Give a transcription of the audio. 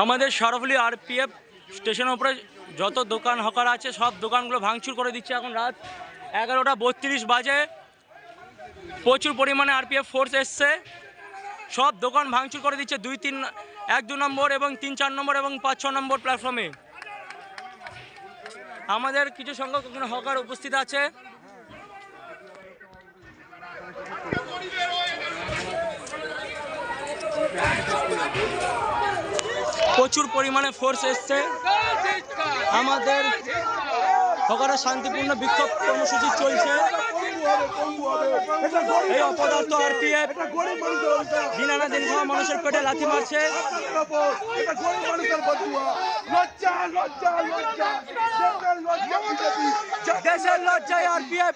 আমাদের সরফুলি আরপিএফ স্টেশনের উপরে যত দোকান হকার আছে সব দোকানগুলো ভাঙচুর করে দিচ্ছে। এখন রাত 11:32 বাজে। প্রচুর পরিমাণে আরপিএফ ফোর্স এসছে, সব দোকান ভাঙচুর করে দিচ্ছে 1-2 নম্বর এবং 3-4 নম্বর এবং 5-6 নম্বর প্ল্যাটফর্মে। আমাদের কিছু সংখ্যক ওখানে হকার উপস্থিত আছে। প্রচুর পরিমাণে ফোর্স এসছে। আমাদের হকারের শান্তিপূর্ণ বিক্ষোভ কর্মসূচি চলছে। এই অপদার্থ আরপিএফ দিন আনা দিন খাওয়া মানুষের পেটে লাথি মারছে। দেশের লজ্জায় আরপিএফ